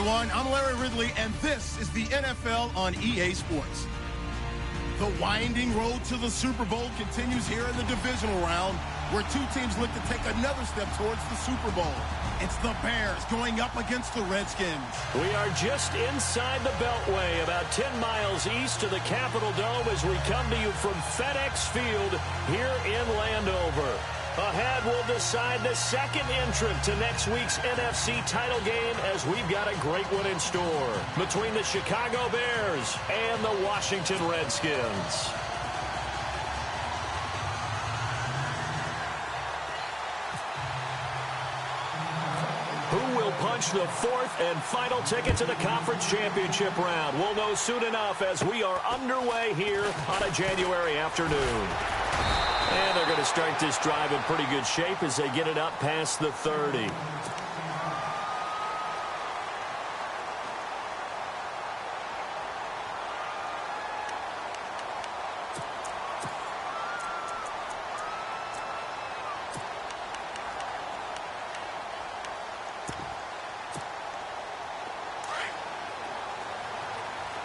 everyone. I'm Larry Ridley, and this is the NFL on EA Sports. The winding road to the Super Bowl continues here in the divisional round, where two teams look to take another step towards the Super Bowl. It's the Bears going up against the Redskins. We are just inside the Beltway, about 10 miles east of the Capitol Dome as we come to you from FedEx Field here in Landover. Ahead, we'll decide the second entrant to next week's NFC title game as we've got a great one in store between the Chicago Bears and the Washington Redskins. Who will punch the fourth and final ticket to the conference championship round? We'll know soon enough as we are underway here on a January afternoon. And they're going to start this drive in pretty good shape as they get it up past the 30.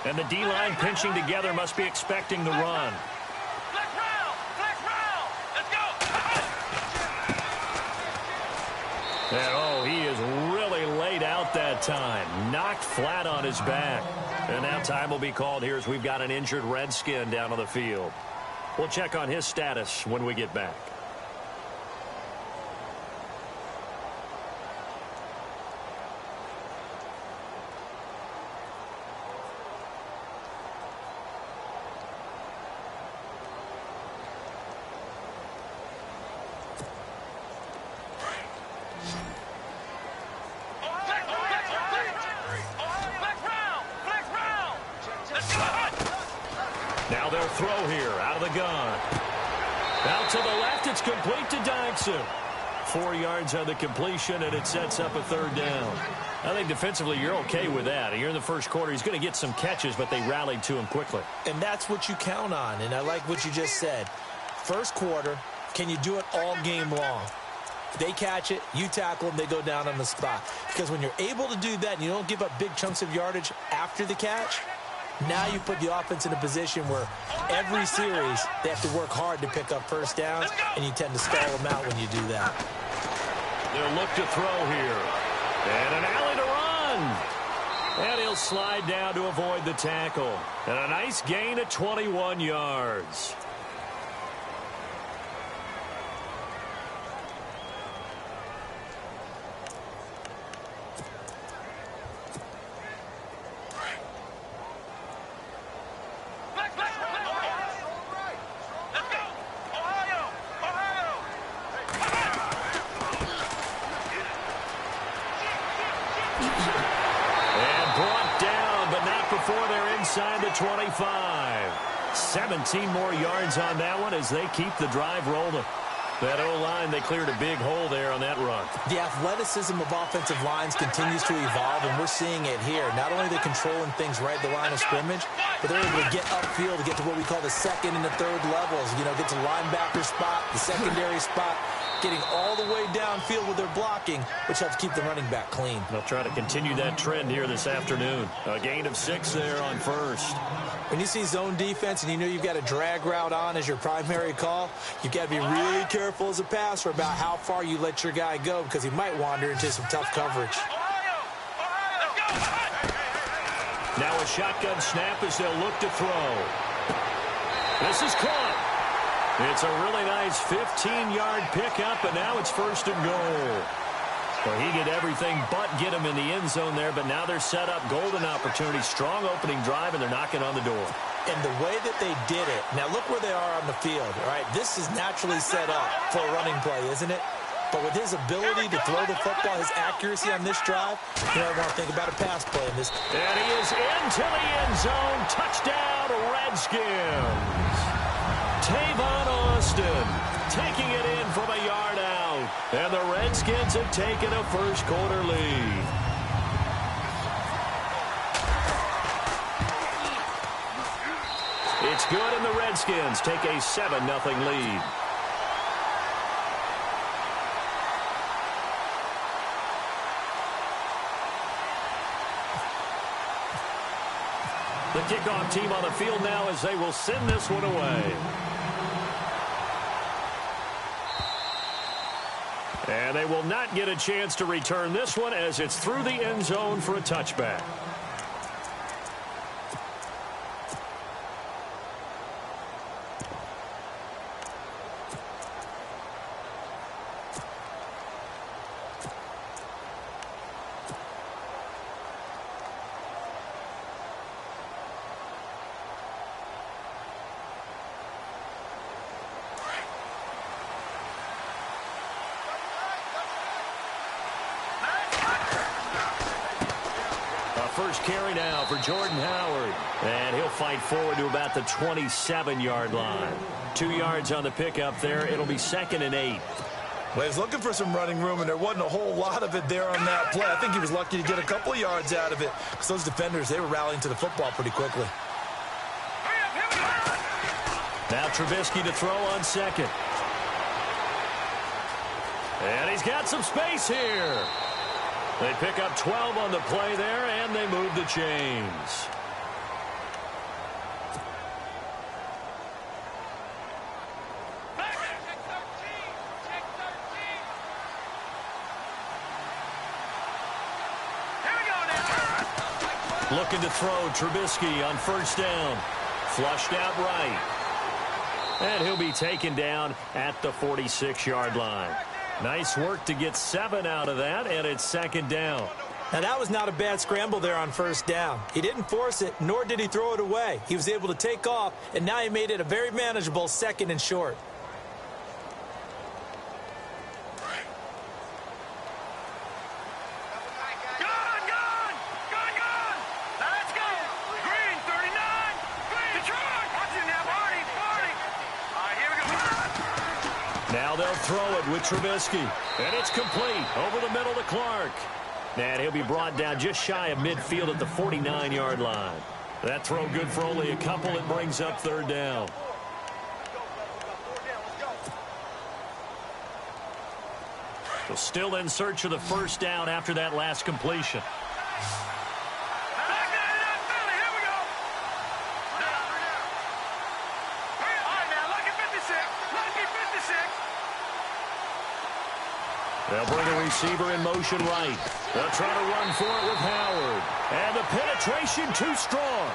And the D-line pinching together must be expecting the run. And, oh, he is really laid out that time. Knocked flat on his back. And now time will be called here as we've got an injured Redskin down on the field. We'll check on his status when we get back. Now their throw here out of the gun. Out to the left, it's complete to Dyson. 4 yards on the completion, and it sets up a third down. I think defensively you're okay with that. Here in the first quarter, he's going to get some catches, but they rallied to him quickly. And that's what you count on, and I like what you just said. First quarter, can you do it all game long? They catch it, you tackle them, they go down on the spot. Because when you're able to do that and you don't give up big chunks of yardage after the catch, now you put the offense in a position where every series they have to work hard to pick up first downs, and you tend to stall them out when you do that. They'll look to throw here. And an alley to run. And he'll slide down to avoid the tackle. And a nice gain of 21 yards. Before they're inside the 25. 17 more yards on that one as they keep the drive rolling. That O-line, they cleared a big hole there on that run. The athleticism of offensive lines continues to evolve, and we're seeing it here. Not only are they controlling things right at the line of scrimmage, but they're able to get upfield to get to what we call the second and the third levels. You know, get to linebacker spot, the secondary spot, getting all the way downfield with their blocking, which helps keep the running back clean. They'll try to continue that trend here this afternoon. A gain of 6 there on first. When you see zone defense and you know you've got a drag route on as your primary call, you've got to be really careful as a passer about how far you let your guy go because he might wander into some tough coverage. Now a shotgun snap as they'll look to throw. This is caught. It's a really nice 15-yard pickup, and now it's first and goal. Well, he did everything but get him in the end zone there, but now they're set up. Golden opportunity, strong opening drive, and they're knocking on the door. And the way that they did it, now look where they are on the field, all right? This is naturally set up for a running play, isn't it? But with his ability to throw the football, his accuracy on this drive, you know, I want to think about a pass play in this. And he is into the end zone. Touchdown, Redskins. Tavon Austin taking it in from a yard out. And the Redskins have taken a first quarter lead. It's good, and the Redskins take a 7-0 lead. The kickoff team on the field now as they will send this one away. And they will not get a chance to return this one as it's through the end zone for a touchback. First carry now for Jordan Howard. And he'll fight forward to about the 27-yard line. 2 yards on the pickup there. It'll be 2nd and 8. Well, he's looking for some running room, and there wasn't a whole lot of it there on that play. I think he was lucky to get a couple of yards out of it because those defenders, they were rallying to the football pretty quickly. Now Trubisky to throw on 2nd. And he's got some space here. They pick up 12 on the play there, and they move the chains. Looking to throw Trubisky on 1st down. Flushed out right. And he'll be taken down at the 46-yard line. Nice work to get 7 out of that, and it's 2nd down. Now, that was not a bad scramble there on 1st down. He didn't force it, nor did he throw it away. He was able to take off, and now he made it a very manageable 2nd and short. Now they'll throw it with Trubisky. And it's complete over the middle to Clark. And he'll be brought down just shy of midfield at the 49-yard line. That throw good for only a couple. It brings up 3rd down. So still in search of the 1st down after that last completion. They'll bring a receiver in motion right. They'll try to run for it with Howard. And the penetration too strong.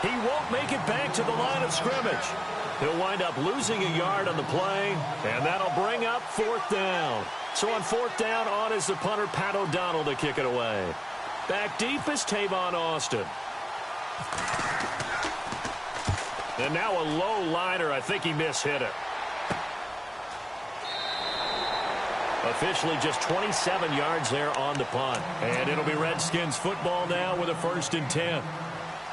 He won't make it back to the line of scrimmage. He'll wind up losing a yard on the play, and that'll bring up 4th down. So on 4th down, on is the punter, Pat O'Donnell, to kick it away. Back deep is Tavon Austin. And now a low liner. I think he mishit it. Officially just 27 yards there on the punt. And it'll be Redskins football now with a 1st and 10.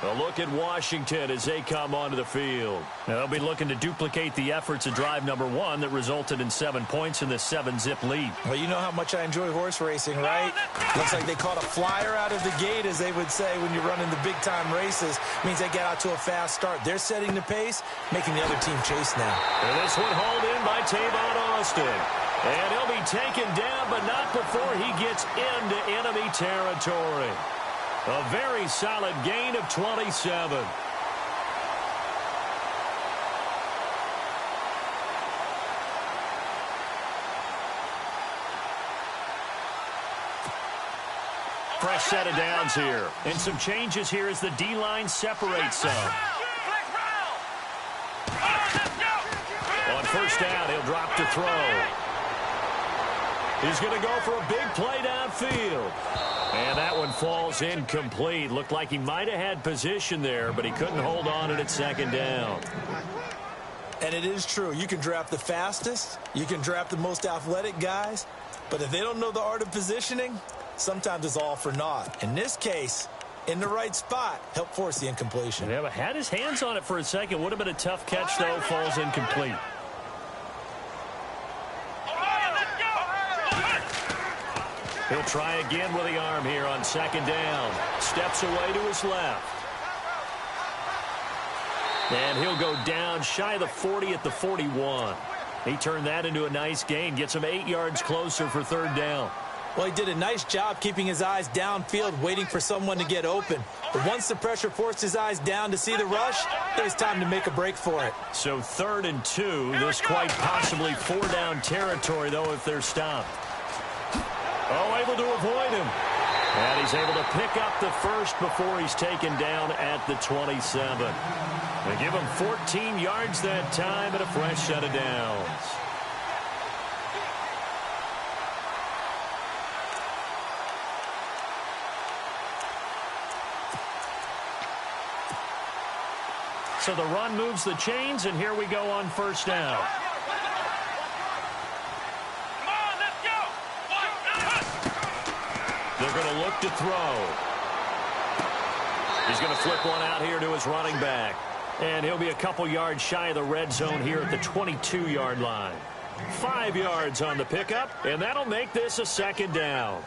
A look at Washington as they come onto the field. Now they'll be looking to duplicate the efforts of drive number 1 that resulted in 7 points in this 7-zip lead. Well, you know how much I enjoy horse racing, right? Looks like they caught a flyer out of the gate, as they would say when you're running the big-time races. Means they get out to a fast start. They're setting the pace, making the other team chase now. And this one hauled in by Tavon Austin. And he'll be taken down, but not before he gets into enemy territory. A very solid gain of 27. Fresh set of downs here. And some changes here as the D-line separates some. On 1st down, he'll drop to throw. He's going to go for a big play downfield. And that one falls incomplete. Looked like he might have had position there, but he couldn't hold on it at 2nd down. And it is true. You can draft the fastest. You can draft the most athletic guys. But if they don't know the art of positioning, sometimes it's all for naught. In this case, in the right spot, helped force the incompletion. Yeah, but had his hands on it for a second. Would have been a tough catch, though. Falls incomplete. He'll try again with the arm here on 2nd down. Steps away to his left. And he'll go down shy of the 40 at the 41. He turned that into a nice gain. Gets him 8 yards closer for 3rd down. Well, he did a nice job keeping his eyes downfield, waiting for someone to get open. But once the pressure forced his eyes down to see the rush, it was time to make a break for it. So 3rd and 2. This quite possibly 4-down territory, though, if they're stopped. Oh, able to avoid him. And he's able to pick up the first before he's taken down at the 27. They give him 14 yards that time and a fresh set of downs. So the run moves the chains, and here we go on 1st down. Come on, let's go! They're going to look to throw. He's going to flip one out here to his running back. And he'll be a couple yards shy of the red zone here at the 22-yard line. 5 yards on the pickup, and that'll make this a 2nd down.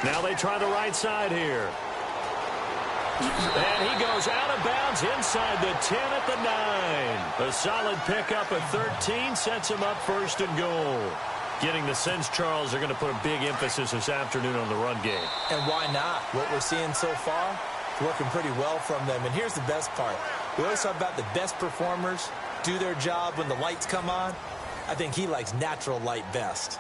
Now they try the right side here. And he goes out of bounds inside the 10 at the 9. A solid pickup at 13 sets him up 1st and goal. Getting the sense, Charles, they're going to put a big emphasis this afternoon on the run game. And why not? What we're seeing so far, working pretty well from them. And here's the best part. We always talk about the best performers do their job when the lights come on. I think he likes natural light best.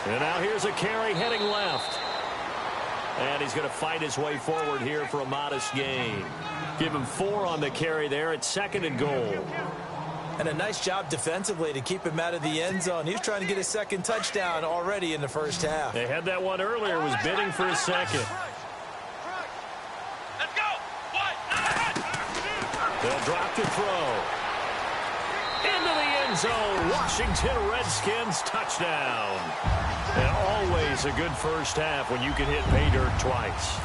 And now here's a carry heading left. And he's going to fight his way forward here for a modest gain. Give him 4 on the carry there at 2nd and goal. And a nice job defensively to keep him out of the end zone. He was trying to get his 2nd touchdown already in the 1st half. They had that one earlier, was bidding for his 2nd. Let's go! They'll drop to throw. Into the end zone. Washington Redskins touchdown. And always a good 1st half when you can hit pay dirt twice.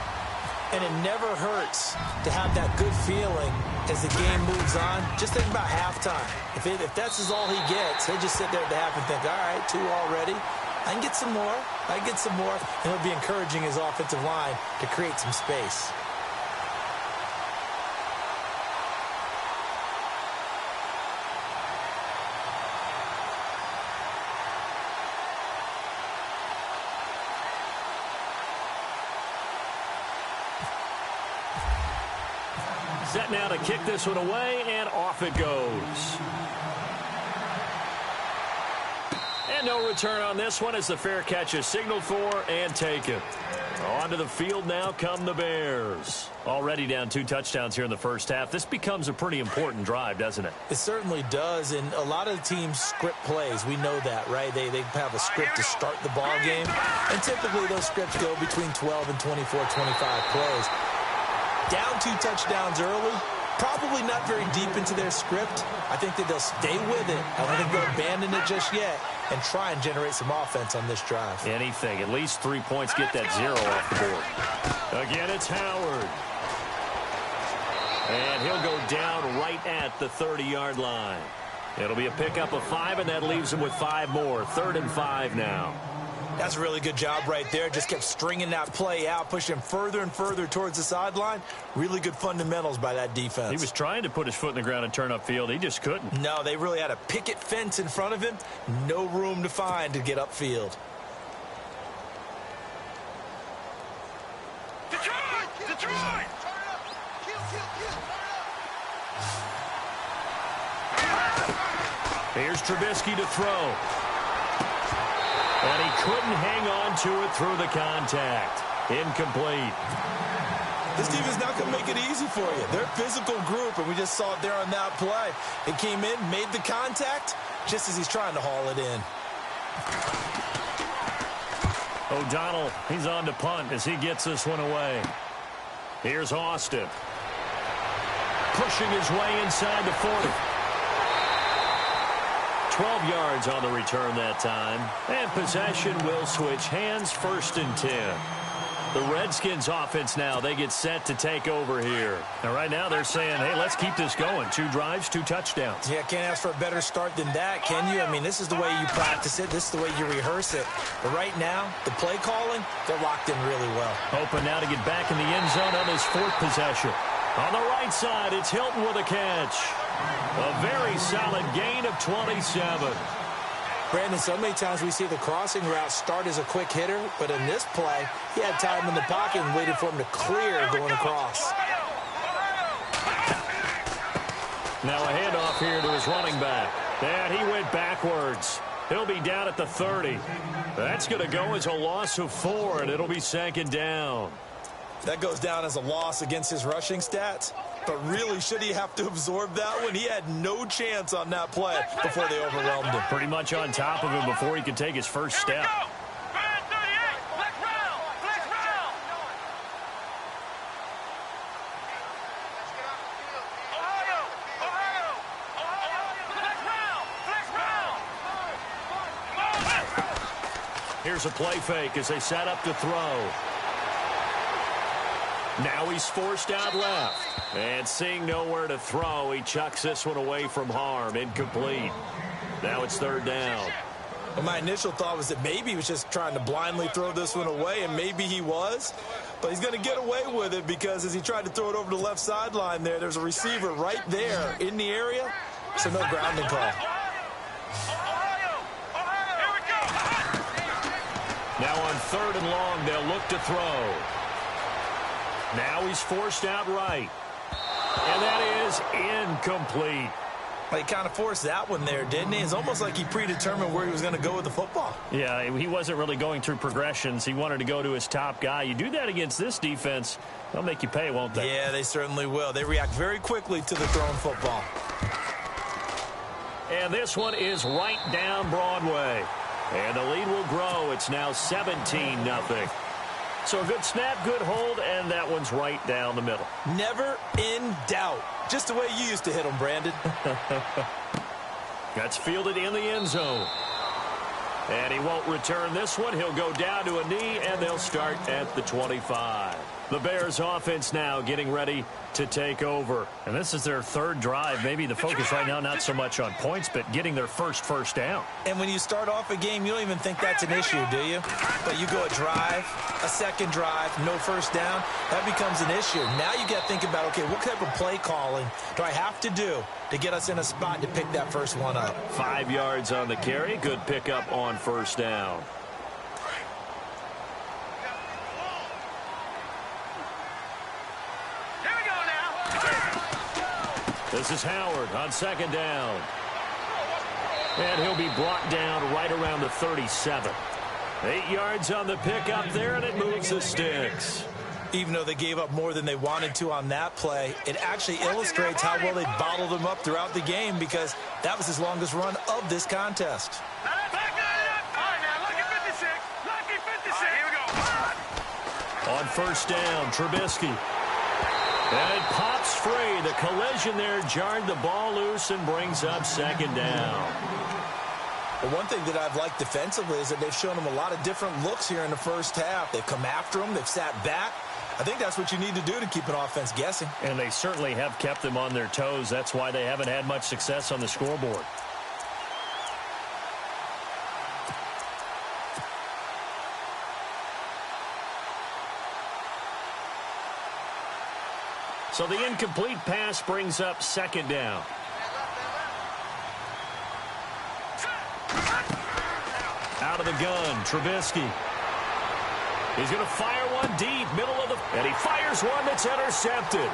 And it never hurts to have that good feeling as the game moves on. Just think about halftime. If that's all he gets, he'll just sit there at the half and think, all right, 2 already. I can get some more. I can get some more. And he'll be encouraging his offensive line to create some space. Set now to kick this one away, and off it goes. And no return on this one as the fair catch is signaled for and taken. Onto the field now come the Bears. Already down 2 touchdowns here in the 1st half. This becomes a pretty important drive, doesn't it? It certainly does, and a lot of the teams script plays. We know that, right? They have a script to start the ball game, and typically those scripts go between 12 and 24, 25 plays. Down 2 touchdowns early, probably not very deep into their script. I think that they'll stay with it. I don't think they'll abandon it just yet and try and generate some offense on this drive. Anything. At least 3 points, get that 0 off the board. Again, it's Howard. And he'll go down right at the 30-yard line. It'll be a pickup of 5, and that leaves him with 5 more. 3rd and 5 now. That's a really good job right there. Just kept stringing that play out, pushing him further and further towards the sideline. Really good fundamentals by that defense. He was trying to put his foot in the ground and turn upfield. He just couldn't. No, they really had a picket fence in front of him. No room to find to get upfield. Detroit! Detroit! Here's Trubisky to throw. And he couldn't hang on to it through the contact. Incomplete. This defense not going to make it easy for you. They're a physical group, and we just saw it there on that play. It came in, made the contact, just as he's trying to haul it in. O'Donnell, he's on to punt as he gets this one away. Here's Austin. Pushing his way inside the 40. 12 yards on the return that time. And possession will switch hands, 1st and 10. The Redskins offense now, they get set to take over here. Now right now they're saying, hey, let's keep this going. 2 drives, 2 touchdowns. Yeah, can't ask for a better start than that, can you? I mean, this is the way you practice it. This is the way you rehearse it. But right now, the play calling, they're locked in really well. Hoping now to get back in the end zone on his 4th possession. On the right side, it's Hilton with a catch. A very solid gain of 27. Brandon, so many times we see the crossing route start as a quick hitter, but in this play, he had time in the pocket and waited for him to clear going across. Now a handoff here to his running back. And he went backwards. He'll be down at the 30. That's going to go as a loss of 4, and it'll be 2nd down. That goes down as a loss against his rushing stats. But really, should he have to absorb that one? He had no chance on that play before they overwhelmed him. Pretty much on top of him before he could take his first step. Here's a play fake as they set up to throw. Now he's forced out left. And seeing nowhere to throw, he chucks this one away from harm. Incomplete. Now it's 3rd down. Well, my initial thought was that maybe he was just trying to blindly throw this one away, and maybe he was. But he's going to get away with it because as he tried to throw it over the left sideline there's a receiver right there in the area, so no grounding call. Now on 3rd and long, they'll look to throw. Now he's forced out right. And that is incomplete. Well, he kind of forced that one there, didn't he? It's almost like he predetermined where he was going to go with the football. Yeah, he wasn't really going through progressions. He wanted to go to his top guy. You do that against this defense, they'll make you pay, won't they? Yeah, they certainly will. They react very quickly to the thrown football. And this one is right down Broadway. And the lead will grow. It's now 17-0. So a good snap, good hold, and that one's right down the middle. Never in doubt. Just the way you used to hit them, Brandon. That's fielded in the end zone. And he won't return this one. He'll go down to a knee, and they'll start at the 25. The Bears offense now getting ready to take over. And this is their 3rd drive. Maybe the focus right now not so much on points, but getting their first down. And when you start off a game, you don't even think that's an issue, do you? But you go a drive, a 2nd drive, no first down, that becomes an issue. Now you got to think about, okay, what type of play calling do I have to do to get us in a spot to pick that first one up? 5 yards on the carry. Good pickup on 1st down. This is Howard on 2nd down. And he'll be brought down right around the 37. 8 yards on the pickup there, and it moves the sticks. Even though they gave up more than they wanted to on that play, it actually illustrates how well they bottled him up throughout the game because that was his longest run of this contest. On 1st down, Trubisky. And it pops free. The collision there jarred the ball loose and brings up 2nd down. Well, one thing that I've liked defensively is that they've shown him a lot of different looks here in the first half. They've come after him. They've sat back. I think that's what you need to do to keep an offense guessing. And they certainly have kept them on their toes. That's why they haven't had much success on the scoreboard. So the incomplete pass brings up second down. Out of the gun, Trubisky. He's going to fire one deep, middle of the... And he fires one that's intercepted.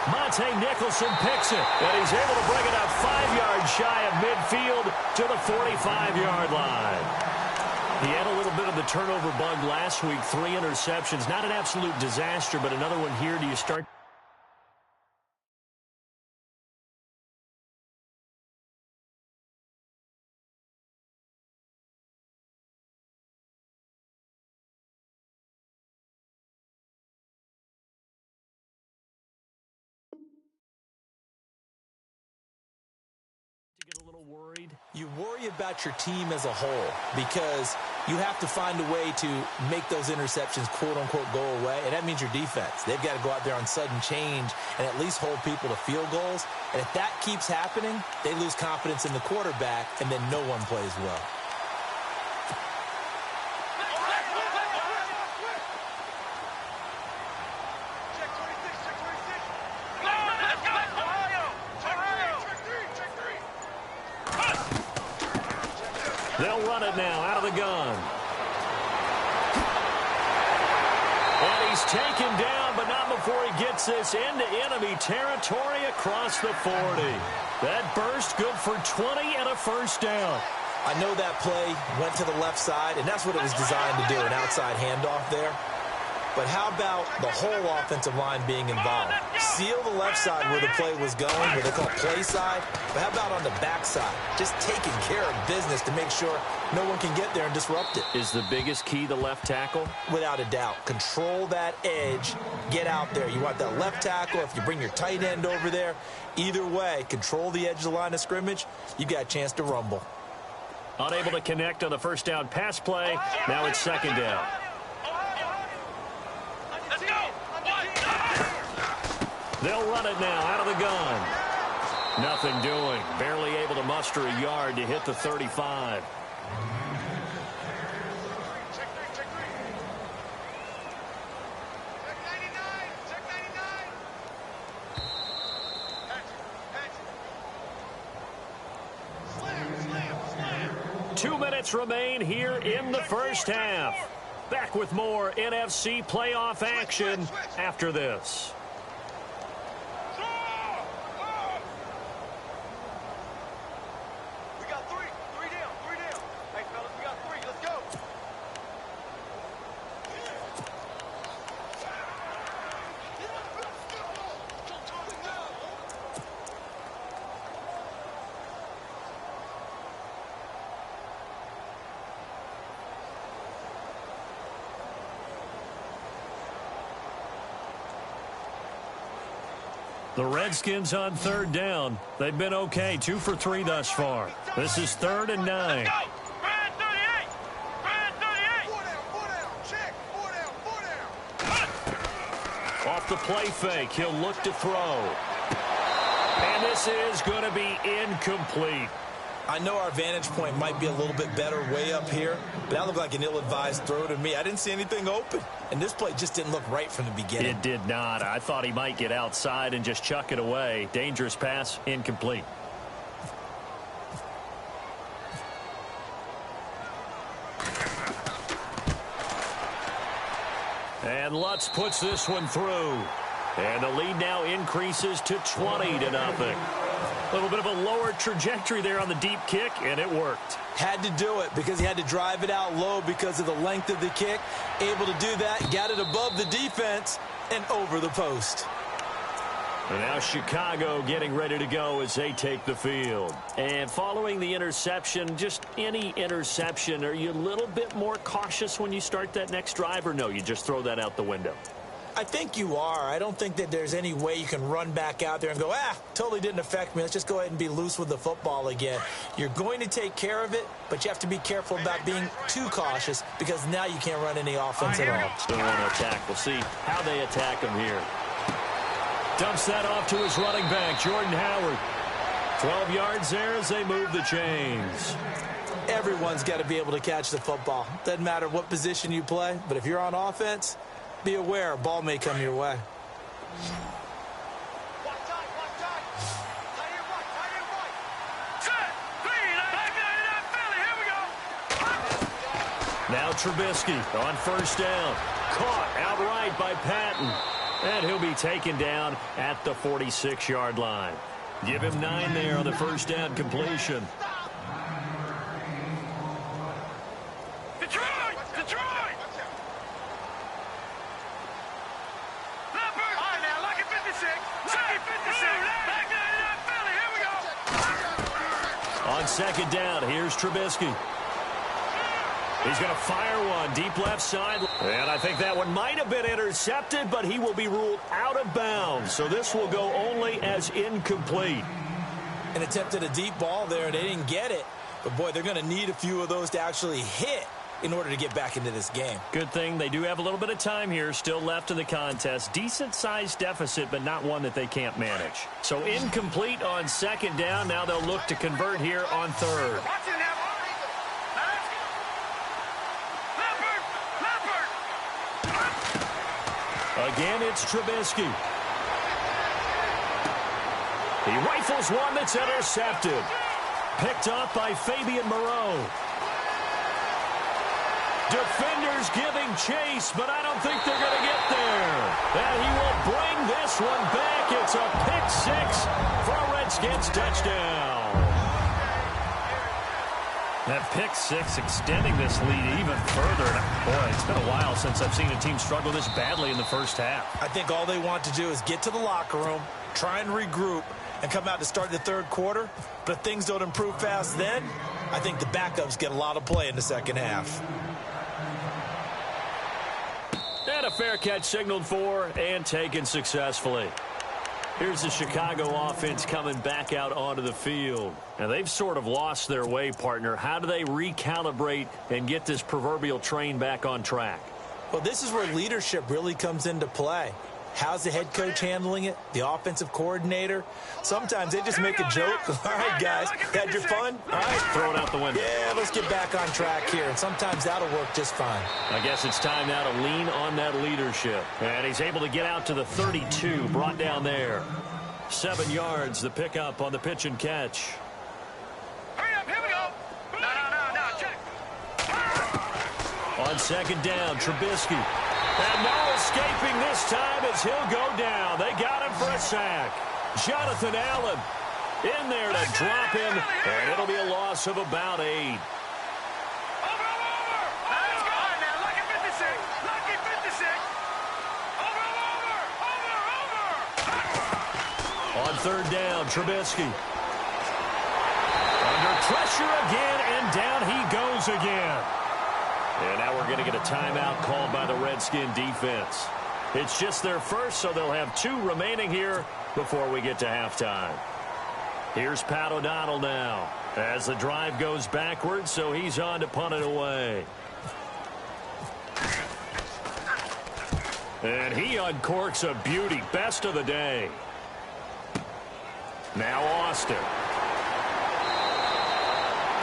Monte Nicholson picks it. And he's able to bring it up 5 yards shy of midfield to the 45-yard line. He had a little bit of the turnover bug last week. 3 interceptions. Not an absolute disaster, but another one here. Do you start... get a little worried? You worry about your team as a whole because you have to find a way to make those interceptions, quote-unquote, go away, and that means your defense. They've got to go out there on sudden change and at least hold people to field goals. And if that keeps happening, they lose confidence in the quarterback, and then no one plays well. They'll run it now out of the gun. And he's taken down, but not before he gets this into enemy territory across the 40. That burst good for 20 and a first down. I know that play went to the left side, and that's what it was designed to do, an outside handoff there. But how about the whole offensive line being involved? Seal the left side where the play was going, what they call play side. But how about on the back side? Just taking care of business to make sure no one can get there and disrupt it. Is the biggest key the left tackle? Without a doubt. Control that edge. Get out there. You want that left tackle. If you bring your tight end over there, either way, control the edge of the line of scrimmage, you got a chance to rumble. Unable to connect on the first down pass play. Now it's second down. They'll run it now out of the gun. Nothing doing. Barely able to muster a yard to hit the 35. Check 99. Check 99. Slam. 2 minutes remain here in the first half. Back with more NFC playoff action after this. The Redskins on third down. They've been okay, 2 for 3 thus far. This is 3rd and 9. Off the play fake, he'll look to throw. And this is going to be incomplete. I know our vantage point might be a little bit better way up here, but that looked like an ill-advised throw to me. I didn't see anything open, and this play just didn't look right from the beginning. It did not. I thought he might get outside and just chuck it away. Dangerous pass, incomplete. And Lutz puts this one through. And the lead now increases to 20-0. A little bit of a lower trajectory there on the deep kick, and it worked. Had to do it because he had to drive it out low because of the length of the kick. Able to do that, got it above the defense and over the post. And now Chicago getting ready to go as they take the field. And following the interception, just any interception, are you a little bit more cautious when you start that next drive, or no, you just throw that out the window? I think you are. I don't think that there's any way you can run back out there and go, totally didn't affect me. Let's just go ahead and be loose with the football again. You're going to take care of it, but you have to be careful about being too cautious because now you can't run any offense at all. Still want to attack. We'll see how they attack him here. Dumps that off to his running back, Jordan Howard. 12 yards there as they move the chains. Everyone's got to be able to catch the football. Doesn't matter what position you play, but if you're on offense, be aware a ball may come your way. Now Trubisky on first down. Caught outright by Patton. And he'll be taken down at the 46-yard line. Give him 9 there on the first down completion. Detroit! Detroit! Leopard! All right, now, lucky 56. Lucky 56. Back 99 Philly. Here we go. On second down, here's Trubisky. He's going to fire one deep left side. And I think that one might have been intercepted, but he will be ruled out of bounds. So this will go only as incomplete. And attempted a deep ball there, and they didn't get it. But, boy, they're going to need a few of those to actually hit in order to get back into this game. Good thing they do have a little bit of time here still left in the contest. Decent-sized deficit, but not one that they can't manage. So incomplete on second down. Now they'll look to convert here on third. Watch it now. Again, it's Trubisky. He rifles one that's intercepted. Picked off by Fabian Moreau. Defenders giving chase, but I don't think they're going to get there. And he will bring this one back. It's a pick six for a Redskins touchdown. That pick six extending this lead even further. Boy, it's been a while since I've seen a team struggle this badly in the first half. I think all they want to do is get to the locker room, try and regroup, and come out to start the third quarter. But if things don't improve fast then, I think the backups get a lot of play in the second half. And a fair catch signaled for and taken successfully. Here's the Chicago offense coming back out onto the field. And they've sort of lost their way, partner. How do they recalibrate and get this proverbial train back on track? Well, this is where leadership really comes into play. How's the head coach handling it? The offensive coordinator? Sometimes they just make a joke. All right, guys, had your fun? All right. Throw it out the window. Yeah, let's get back on track here. And sometimes that'll work just fine. I guess it's time now to lean on that leadership. And he's able to get out to the 32, brought down there. 7 yards, the pickup on the pitch and catch. Hurry up, here we go. No, check. On second down, Trubisky. And no escaping this time as he'll go down. They got him for a sack. Jonathan Allen in there to drop him, and it'll be a loss of about 8. Over. Let's go. All right, now, lucky 56. Lucky 56. Over. On third down, Trubisky. Under pressure again, and down he goes again. And now we're going to get a timeout called by the Redskin defense. It's just their first, so they'll have 2 remaining here before we get to halftime. Here's Pat O'Donnell now as the drive goes backwards, so he's on to punt it away. And he uncorks a beauty. Best of the day. Now Austin.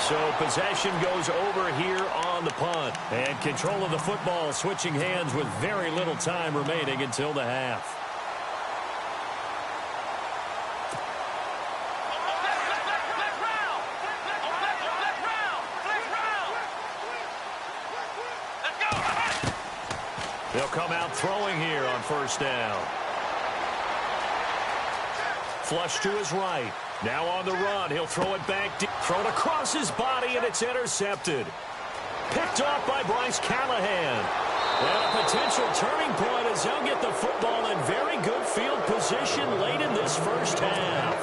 So possession goes over here on the punt. And control of the football switching hands with very little time remaining until the half. They'll come out throwing here on first down. Flush to his right. Now on the run. He'll throw it back deep. Thrown across his body, and it's intercepted. Picked off by Bryce Callahan. And a potential turning point as they'll get the football in very good field position late in this first half.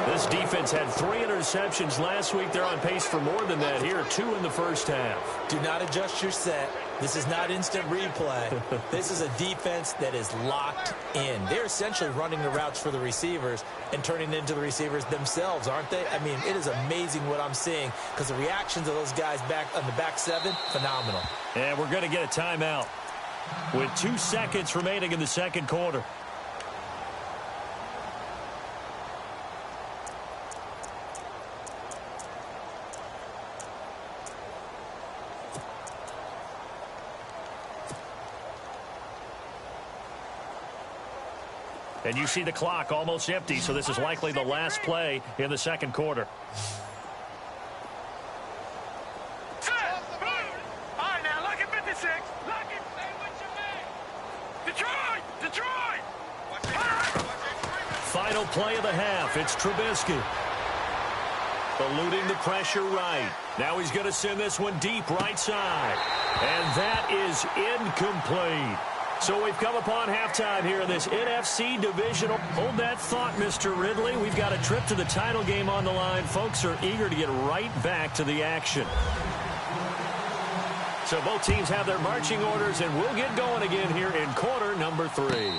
This defense had 3 interceptions last week. They're on pace for more than that here, 2 in the first half. Do not adjust your set This is not instant replay. This is a defense that is locked in. They're essentially running the routes for the receivers and turning it into the receivers themselves, aren't they? I mean, it is amazing what I'm seeing because the reactions of those guys back on the back seven, phenomenal. And we're going to get a timeout with 2 seconds remaining in the second quarter. And you see the clock almost empty, so this is likely the last play in the second quarter. All right, now, look at 56. Look at, say what you mean. Detroit! Final play of the half. It's Trubisky. Eluding the pressure right. Now he's going to send this one deep right side. And that is incomplete. So we've come upon halftime here in this NFC divisional. Hold that thought, Mr. Ridley. We've got a trip to the title game on the line. Folks are eager to get right back to the action. So both teams have their marching orders, and we'll get going again here in quarter number 3.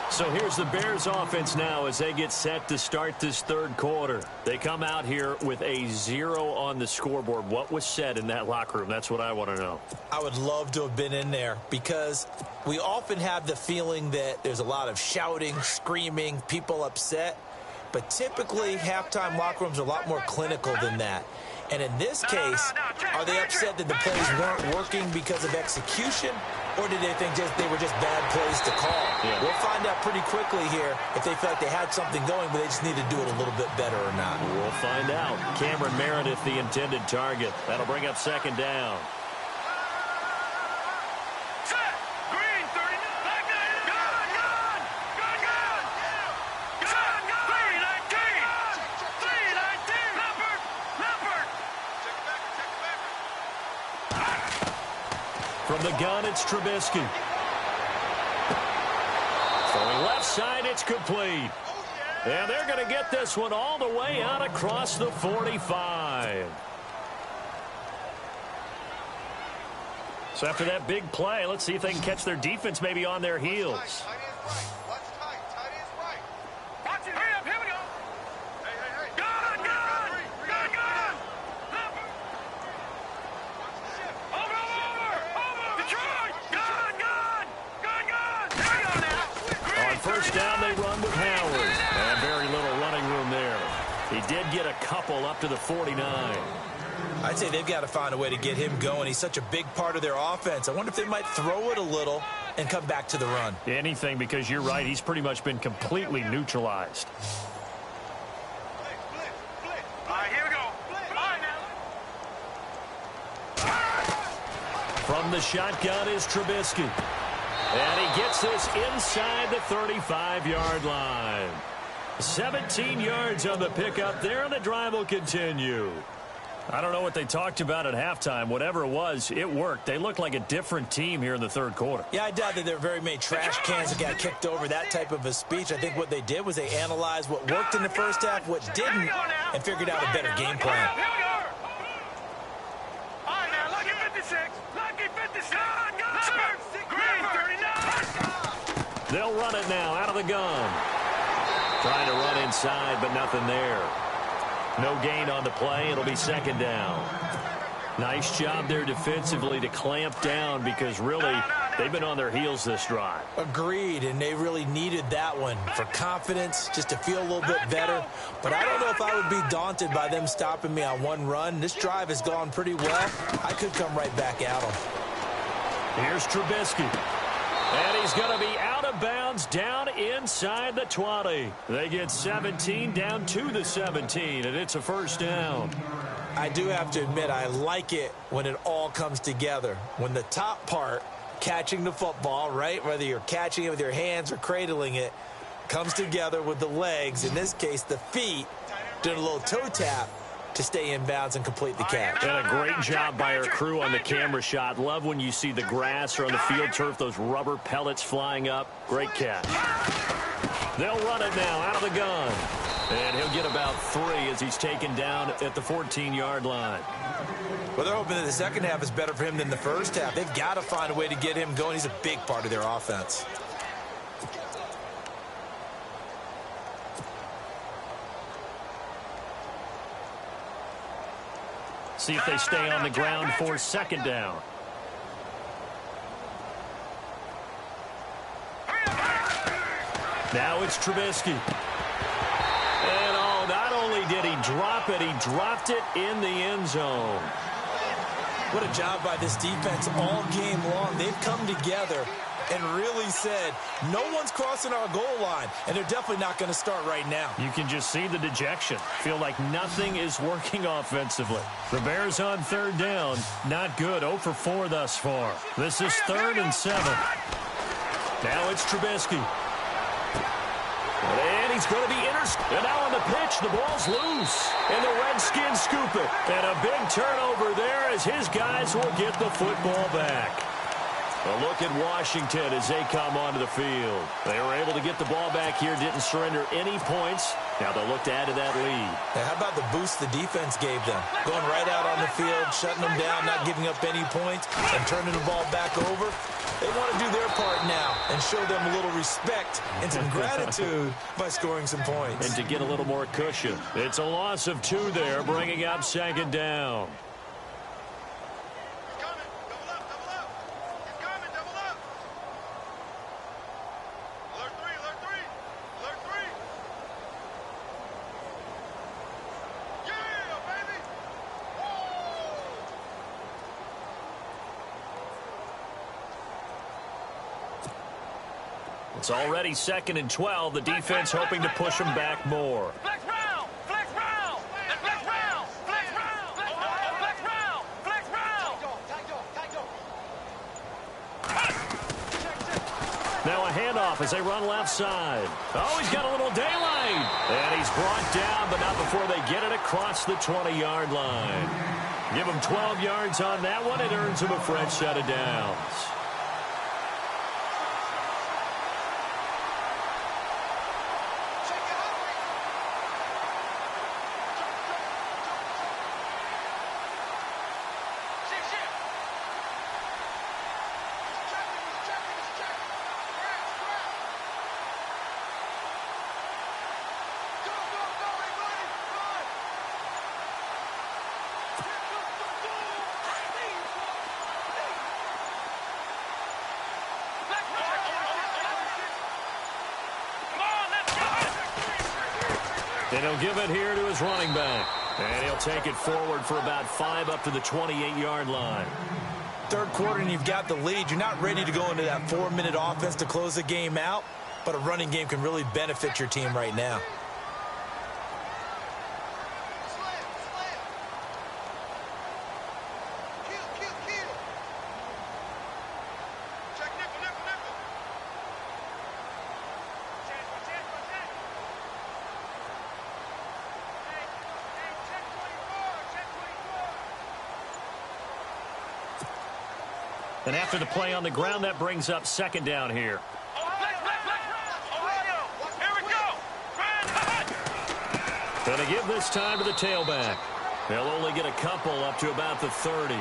So here's the Bears offense now as they get set to start this third quarter. They come out here with a 0 on the scoreboard. What was said in that locker room? That's what I want to know. I would love to have been in there because we often have the feeling that there's a lot of shouting, screaming, people upset. But typically, halftime locker rooms are a lot more clinical than that. And in this case, are they upset that the plays weren't working because of execution? Or did they think they were just bad plays to call? Yeah. We'll find out pretty quickly here if they felt like they had something going, but they just need to do it a little bit better or not. We'll find out. Cameron Meredith, the intended target. That'll bring up second down. From the gun, it's Trubisky. Throwing left side, it's complete. And they're going to get this one all the way out across the 45. So after that big play, let's see if they can catch their defense maybe on their heels. First down, they run with Howard. And very little running room there. He did get a couple up to the 49. I'd say they've got to find a way to get him going. He's such a big part of their offense. I wonder if they might throw it a little and come back to the run. Anything, because you're right. He's pretty much been completely neutralized. All right, here we go. All right, now. From the shotgun is Trubisky. And he gets this inside the 35-yard line. 17 yards on the pickup there, and the drive will continue. I don't know what they talked about at halftime. Whatever it was, it worked. They look like a different team here in the third quarter. Yeah, I doubt that there are very many trash cans that got kicked over, that type of a speech. I think what they did was they analyzed what worked in the first half, what didn't, and figured out a better game plan. Here we go. All right, now, look at 56. Look at 56. Green 39. They'll run it now out of the gun. Trying to run inside, but nothing there. No gain on the play. It'll be second down. Nice job there defensively to clamp down because really they've been on their heels this drive. Agreed, and they really needed that one for confidence, just to feel a little bit better. But I don't know if I would be daunted by them stopping me on one run. This drive has gone pretty well. I could come right back at them. Here's Trubisky. And he's going to be out of bounds down inside the 20. They get 17 down to the 17, and it's a first down. I do have to admit, I like it when it all comes together. When the top part, catching the football, right, whether you're catching it with your hands or cradling it, comes together with the legs, in this case the feet, doing a little toe tap to stay in bounds and complete the catch. And a great job by our crew on the camera shot. Love when you see the grass or on the field turf, those rubber pellets flying up. Great catch. They'll run it now out of the gun. And he'll get about 3 as he's taken down at the 14-yard line. Well, they're hoping that the second half is better for him than the first half. They've got to find a way to get him going. He's a big part of their offense. See if they stay on the ground for second down. Now it's Trubisky. And oh, not only did he drop it, he dropped it in the end zone. What a job by this defense all game long. They've come together and really said, no one's crossing our goal line, and they're definitely not going to start right now. You can just see the dejection. Feel like nothing is working offensively. The Bears on third down. Not good. 0 for 4 thus far. This is 3rd and 7. Now it's Trubisky. And he's going to be intercepted. And now on the pitch, the ball's loose. And the Redskins scoop it. And a big turnover there as his guys will get the football back. A look at Washington as they come onto the field. They were able to get the ball back here, didn't surrender any points. Now they'll look to add to that lead. Now, how about the boost the defense gave them? Going right out on the field, shutting them down, not giving up any points, and turning the ball back over. They want to do their part now and show them a little respect and some gratitude by scoring some points. And to get a little more cushion. It's a loss of 2 there, bringing up second down. It's already 2nd and 12. The defense hoping to push them back more. Flex round! Flex round! Flex round! Flex round! Flex round! Flex round! Now a handoff as they run left side. Oh, he's got a little daylight. And he's brought down, but not before they get it across the 20-yard line. Give him 12 yards on that one. It earns him a fresh set of downs. And he'll give it here to his running back. And he'll take it forward for about 5 up to the 28-yard line. Third quarter and you've got the lead. You're not ready to go into that 4-minute offense to close the game out, but a running game can really benefit your team right now. And after the play on the ground, that brings up second down here. Going to give this time to the tailback. They'll only get a couple up to about the 30.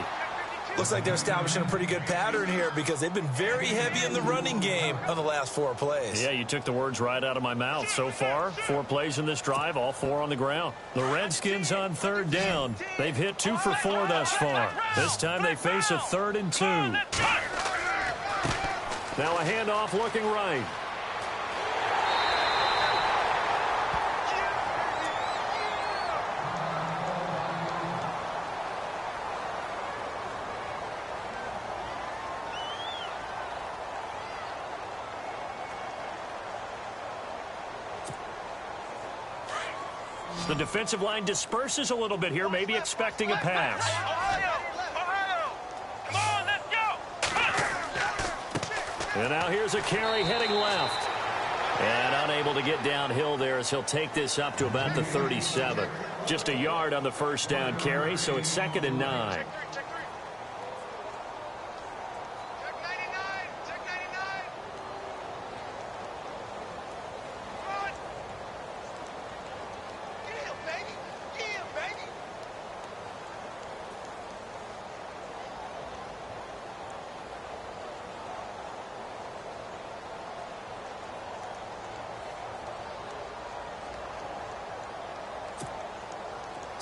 Looks like they're establishing a pretty good pattern here because they've been very heavy in the running game on the last 4 plays. Yeah, you took the words right out of my mouth. So far, 4 plays in this drive, all 4 on the ground. The Redskins on third down. They've hit 2 for 4 thus far. This time they face a 3rd and 2. Now a handoff looking right. The defensive line disperses a little bit here, maybe expecting a pass. And now here's a carry heading left. And unable to get downhill there as he'll take this up to about the 37. Just a yard on the first down carry, so it's 2nd and 9.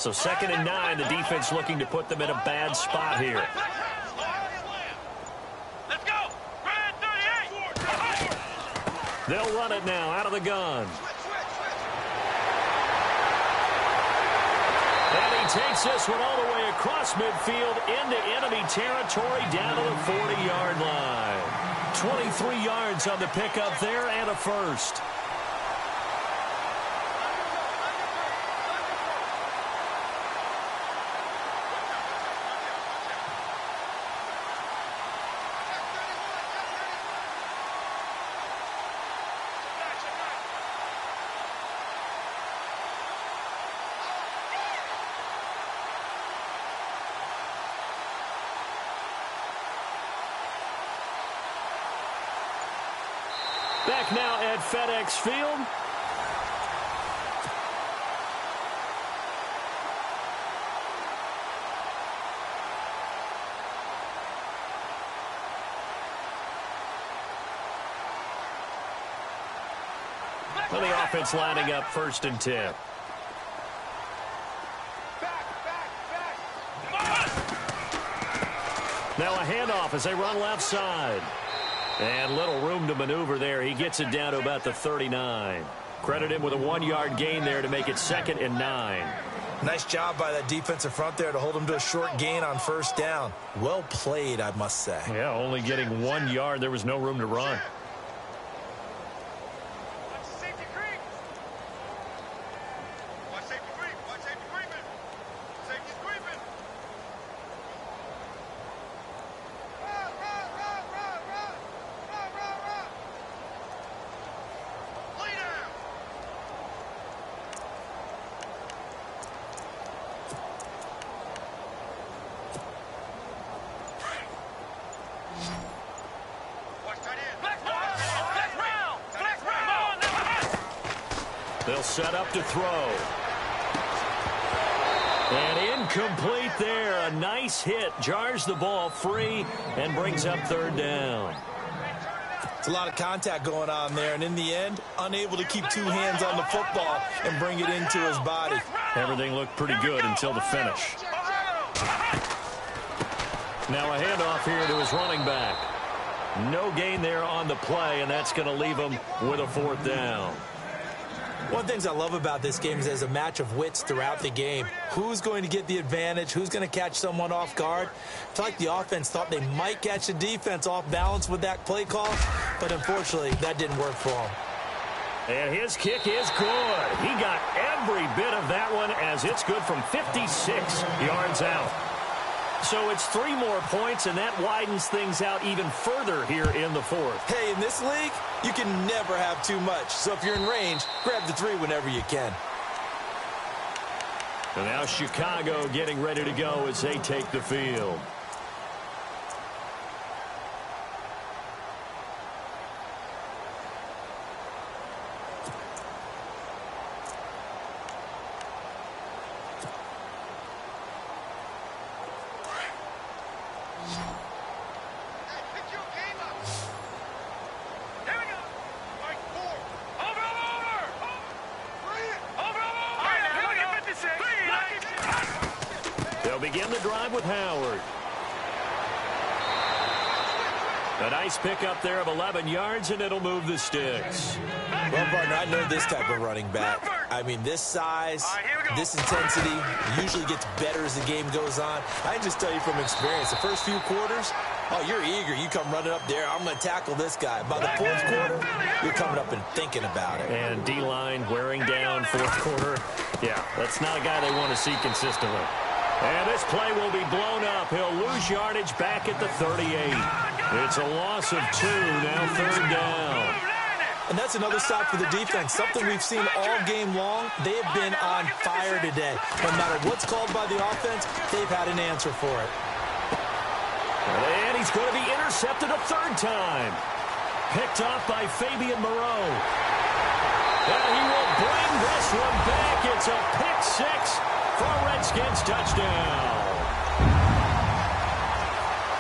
So 2nd and 9, the defense looking to put them in a bad spot here. Let's go. Red 38. They'll run it now out of the gun. And he takes this one all the way across midfield into enemy territory down to the 40-yard line. 23 yards on the pickup there and a first. Back now at FedEx Field. Well, the offense lining up 1st and 10. Now a handoff as they run left side. And little room to maneuver there. He gets it down to about the 39. Credit him with a 1-yard gain there to make it 2nd and 9. Nice job by that defensive front there to hold him to a short gain on 1st down. Well played, I must say. Yeah, only getting 1 yard. There was no room to run. They'll set up to throw. And incomplete there. A nice hit. Jars the ball free and brings up 3rd down. It's a lot of contact going on there, and in the end, unable to keep 2 hands on the football and bring it into his body. Everything looked pretty good until the finish. Now a handoff here to his running back. No gain there on the play, and that's going to leave him with a 4th down. One of the things I love about this game is there's a match of wits throughout the game. Who's going to get the advantage? Who's going to catch someone off guard? I feel like the offense thought they might catch the defense off balance with that play call, but unfortunately, that didn't work for them. And his kick is good. He got every bit of that one as it's good from 56 yards out. So it's 3 more points, and that widens things out even further here in the 4th. Hey, in this league, you can never have too much. So if you're in range, grab the 3 whenever you can. And now Chicago getting ready to go as they take the field. Begin the drive with Howard. A nice pickup there of 11 yards, and it'll move the sticks. Well, partner, I know this type of running back. I mean, this size, this intensity usually gets better as the game goes on. I can just tell you from experience, the first few quarters, oh, you're eager. You come running up there. I'm going to tackle this guy. By the 4th quarter, you're coming up and thinking about it. And D-line wearing down 4th quarter. Yeah, that's not a guy they want to see consistently. And this play will be blown up. He'll lose yardage back at the 38. It's a loss of 2, now 3rd down. And that's another stop for the defense, something we've seen all game long. They have been on fire today. No matter what's called by the offense, they've had an answer for it. And he's going to be intercepted a 3rd time. Picked off by Fabian Moreau. And he will bring this one back. It's a pick 6. For a Redskins touchdown.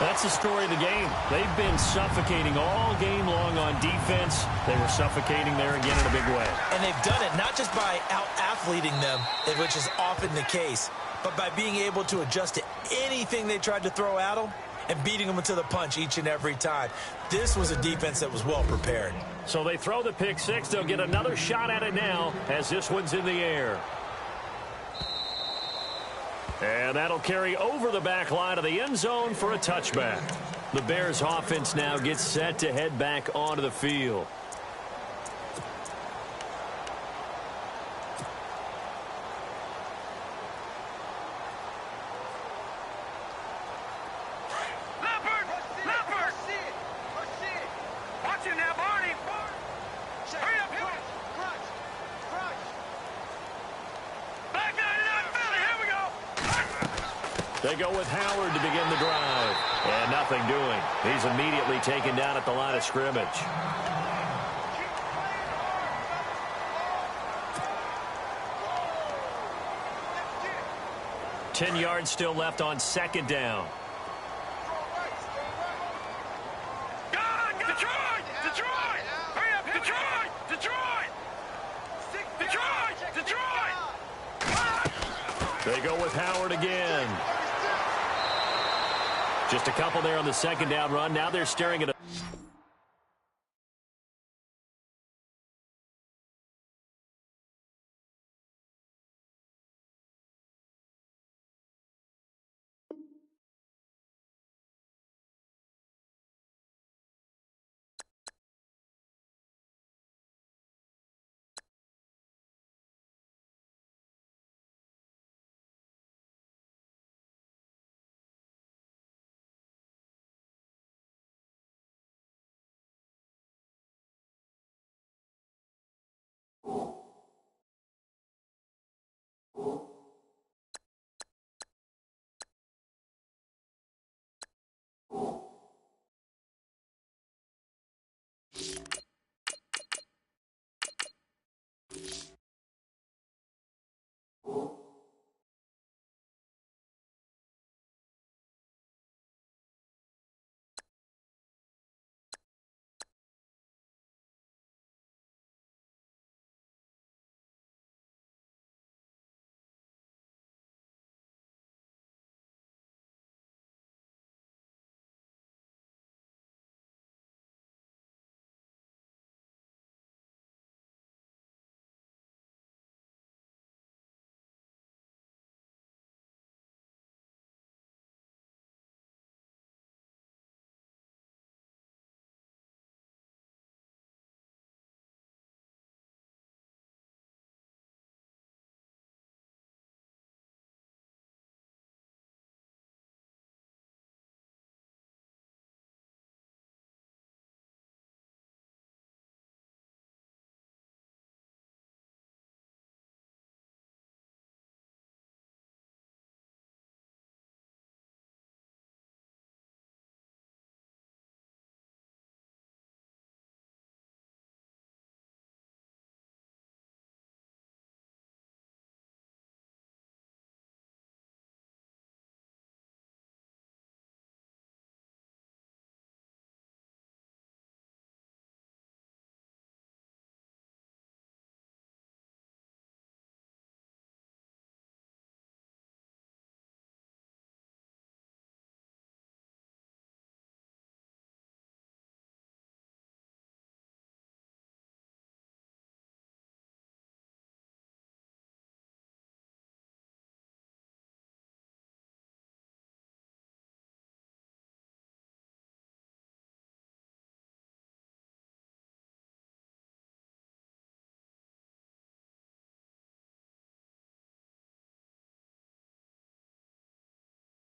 That's the story of the game. They've been suffocating all game long on defense. They were suffocating there again in a big way. And they've done it not just by out-athleting them, which is often the case, but by being able to adjust to anything they tried to throw at them and beating them to the punch each and every time. This was a defense that was well prepared. So they throw the pick six. They'll get another shot at it now as this one's in the air. And that'll carry over the back line of the end zone for a touchback. The Bears offense now gets set to head back onto the field. Watch it now, Barney. Hurry up, back 99 Philly, here we go. They go with Howard to begin the drive. And nothing doing. He's immediately taken down at the line of scrimmage. Ten yards still left on second down. Detroit! Detroit! Hurry up, Detroit! Detroit! Detroit! They go with Howard again. Just a couple there on the second down run. Now they're staring at a